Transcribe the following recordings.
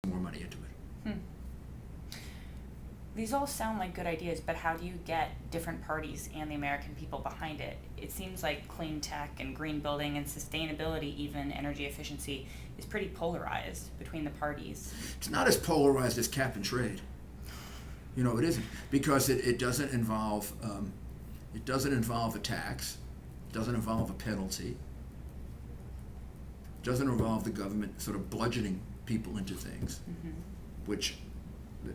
more money into it. These all sound like good ideas, but how do you get different parties and the American people behind it? It seems like clean tech and green building and sustainability, even energy efficiency, is pretty polarized between the parties. It's not as polarized as cap and trade. It isn't, because it doesn't involve a tax, it doesn't involve a penalty, it doesn't involve the government sort of bludgeoning people into things, which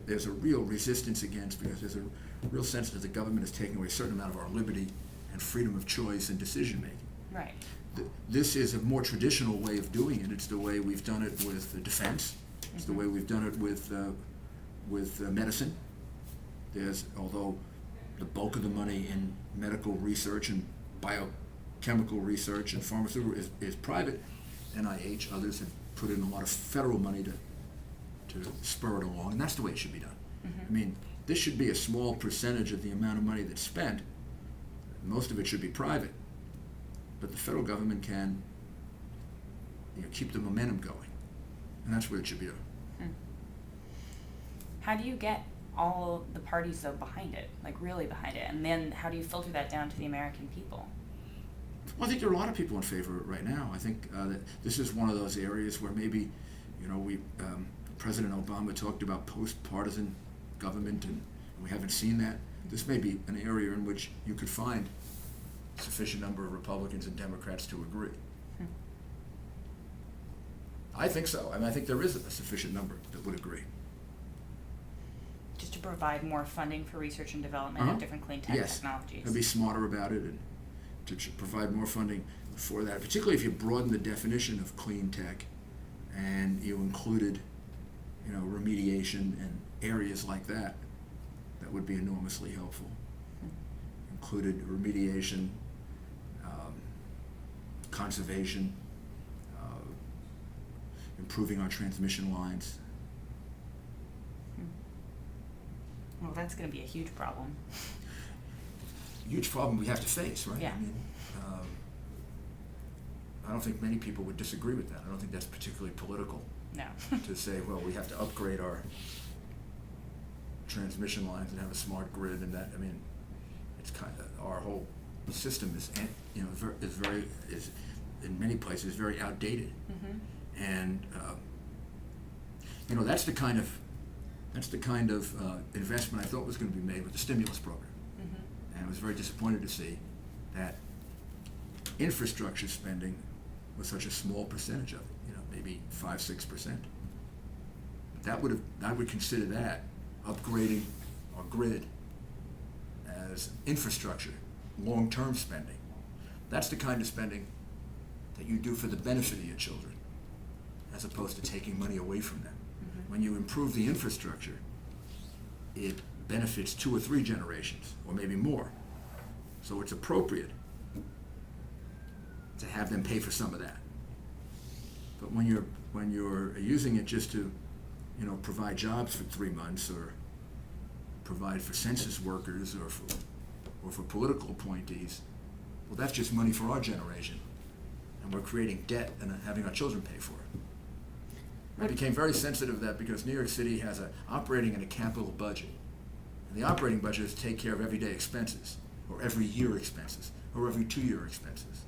there's a real resistance against, because there's a real sense that the government is taking away a certain amount of our liberty and freedom of choice and decision making. Right. This is a more traditional way of doing it. It's the way we've done it with defense. It's the way we've done it with medicine. Although the bulk of the money in medical research and biochemical research and pharmaceutical is private, NIH, others have put in a lot of federal money to spur it along, and that's the way it should be done. I mean, this should be a small percentage of the amount of money that's spent. Most of it should be private, but the federal government can keep the momentum going, and that's what it should be done. How do you get all the parties, though, behind it, like really behind it, and then how do you filter that down to the American people? Well, I think there are a lot of people in favor of it right now. I think that this is one of those areas where maybe, President Obama talked about post-partisan government, and we haven't seen that. This may be an area in which you could find a sufficient number of Republicans and Democrats to agree. I think so. I think there is a sufficient number that would agree. Just to provide more funding for research and development of different clean tech technologies. And be smarter about it, and to provide more funding for that, particularly if you broaden the definition of clean tech and you included remediation and areas like that. That would be enormously helpful. Included remediation, conservation, improving our transmission lines. Well, that's going to be a huge problem. Huge problem we have to face, right? Yeah. I don't think many people would disagree with that. I don't think that's particularly political. No. To say, well, we have to upgrade our transmission lines and have a smart grid, and that. It's kind of, our whole system is in many places very outdated, and that's the kind of investment I thought was going to be made with the stimulus program, and I was very disappointed to see that infrastructure spending was such a small percentage of it. Maybe 5-6%. I would consider that upgrading our grid as infrastructure, long-term spending. That's the kind of spending that you do for the benefit of your children, as opposed to taking money away from them. When you improve the infrastructure, it benefits 2 or 3 generations, or maybe more. So it's appropriate to have them pay for some of that. But when you're using it just to, provide jobs for 3 months, or provide for census workers, or for political appointees, well, that's just money for our generation, and we're creating debt and having our children pay for it. I became very sensitive to that because New York City has an operating and a capital budget, and the operating budget is to take care of everyday expenses, or every year expenses, or every 2-year expenses.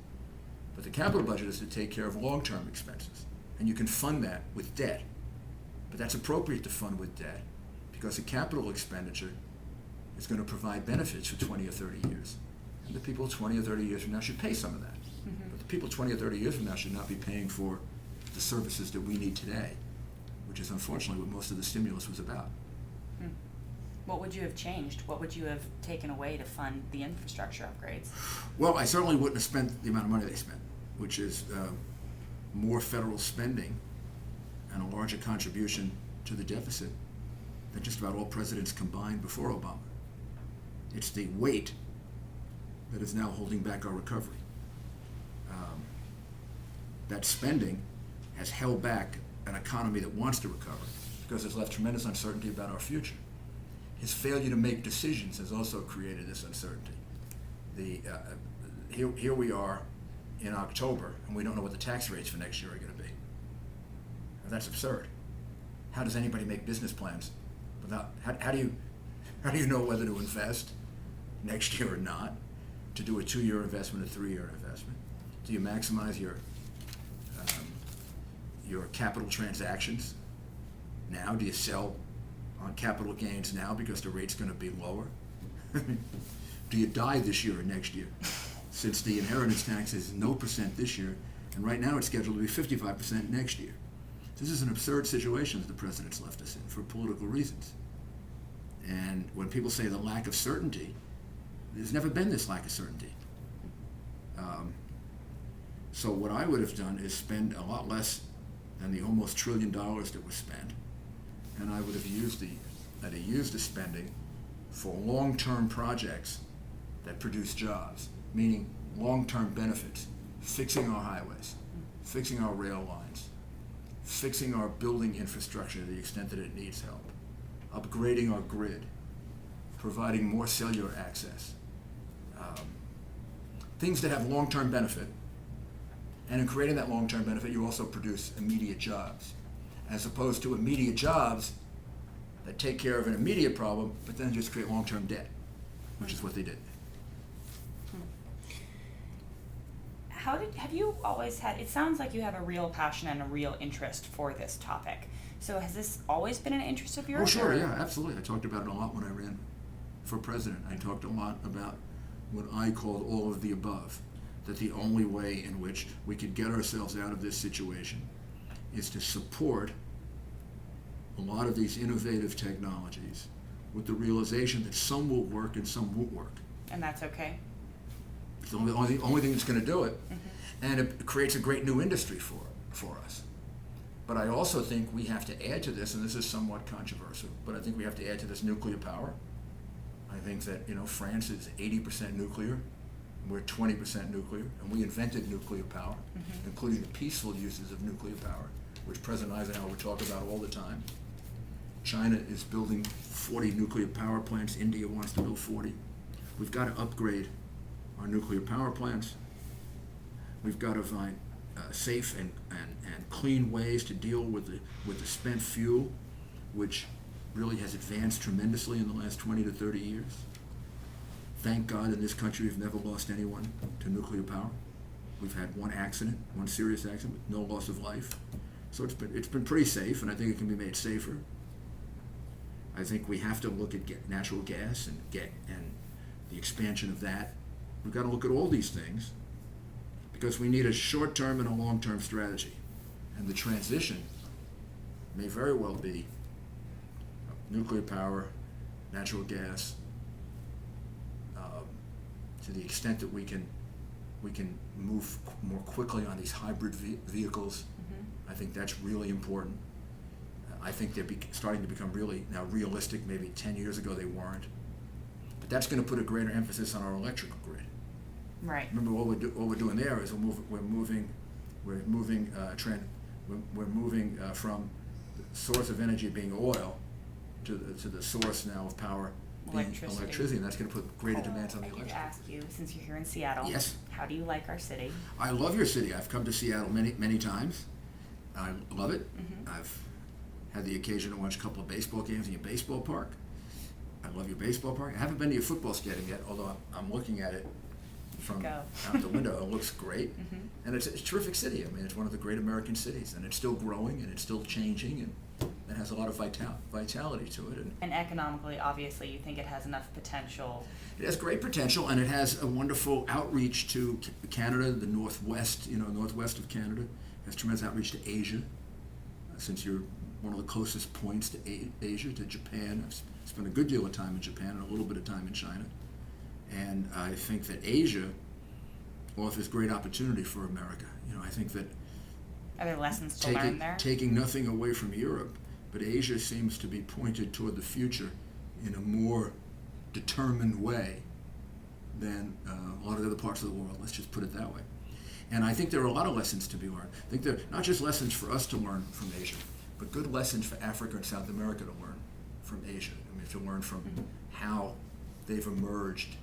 But the capital budget is to take care of long-term expenses, and you can fund that with debt. But that's appropriate to fund with debt because the capital expenditure is going to provide benefits for 20 or 30 years. And the people 20 or 30 years from now should pay some of that. But the people 20 or 30 years from now should not be paying for the services that we need today, which is unfortunately what most of the stimulus was about. What would you have changed? What would you have taken away to fund the infrastructure upgrades? Well, I certainly wouldn't have spent the amount of money they spent, which is more federal spending and a larger contribution to the deficit than just about all presidents combined before Obama. It's the weight that is now holding back our recovery. That spending has held back an economy that wants to recover because it's left tremendous uncertainty about our future. His failure to make decisions has also created this uncertainty. Here we are in October, and we don't know what the tax rates for next year are going to be. And that's absurd. how does anybody make business plans without, how do you know whether to invest next year or not? To do a 2-year investment, a 3-year investment? Do you maximize your capital transactions now? Do you sell on capital gains now because the rate's going to be lower? Do you die this year or next year? Since the inheritance tax is no % this year, and right now it's scheduled to be 55% next year. This is an absurd situation that the president's left us in for political reasons. And when people say the lack of certainty, there's never been this lack of certainty. So what I would have done is spend a lot less than the almost $1 trillion that was spent, and I would have used the spending for long-term projects that produce jobs, meaning long-term benefits, fixing our highways, fixing our rail lines, fixing our building infrastructure to the extent that it needs help, upgrading our grid, providing more cellular access, things that have long-term benefit. And in creating that long-term benefit, you also produce immediate jobs, as opposed to immediate jobs that take care of an immediate problem, but then just create long-term debt, which is what they did. Have you always had, it sounds like you have a real passion and a real interest for this topic. So has this always been an interest of yours? Oh, sure, yeah, absolutely. I talked about it a lot when I ran for president. I talked a lot about what I called all of the above, that the only way in which we could get ourselves out of this situation is to support a lot of these innovative technologies with the realization that some will work and some won't work. And that's okay? It's the only thing that's going to do it. And it creates a great new industry for us. But I also think we have to add to this, and this is somewhat controversial, but I think we have to add to this nuclear power. I think that, France is 80% nuclear, we're 20% nuclear, and we invented nuclear power, including the peaceful uses of nuclear power, which President Eisenhower talked about all the time. China is building 40 nuclear power plants. India wants to build 40. We've got to upgrade our nuclear power plants. We've got to find safe and clean ways to deal with the spent fuel, which really has advanced tremendously in the last 20 to 30 years. Thank God in this country we've never lost anyone to nuclear power. We've had one serious accident with no loss of life. So it's been pretty safe, and I think it can be made safer. I think we have to look at natural gas and the expansion of that. We've got to look at all these things because we need a short-term and a long-term strategy. And the transition may very well be nuclear power, natural gas, to the extent that we can move more quickly on these hybrid vehicles. I think that's really important. I think they're starting to become really now realistic. Maybe 10 years ago they weren't. But that's going to put a greater emphasis on our electrical grid. Right. Remember, what we're doing there is we're moving from the source of energy being oil to the source now of power being electricity, and that's going to put greater demands on the electric. I could ask you, since you're here in Seattle, yes, how do you like our city? I love your city. I've come to Seattle many times. I love it. I've had the occasion to watch a couple of baseball games in your baseball park. I love your baseball park. I haven't been to your football stadium yet, although I'm looking at it from out the window. It looks great. And it's a terrific city. I mean, it's one of the great American cities, and it's still growing, and it's still changing, and it has a lot of vitality to it. And economically, obviously, you think it has enough potential. It has great potential, and it has a wonderful outreach to Canada, the northwest of Canada. It has tremendous outreach to Asia, since you're one of the closest points to Asia, to Japan. I've spent a good deal of time in Japan and a little bit of time in China. And I think that Asia offers great opportunity for America. I think that are there lessons to learn there? Taking nothing away from Europe, but Asia seems to be pointed toward the future in a more determined way than a lot of the other parts of the world. Let's just put it that way. And I think there are a lot of lessons to be learned. I think they're not just lessons for us to learn from Asia, but good lessons for Africa and South America to learn from Asia. I mean, to learn from how they've emerged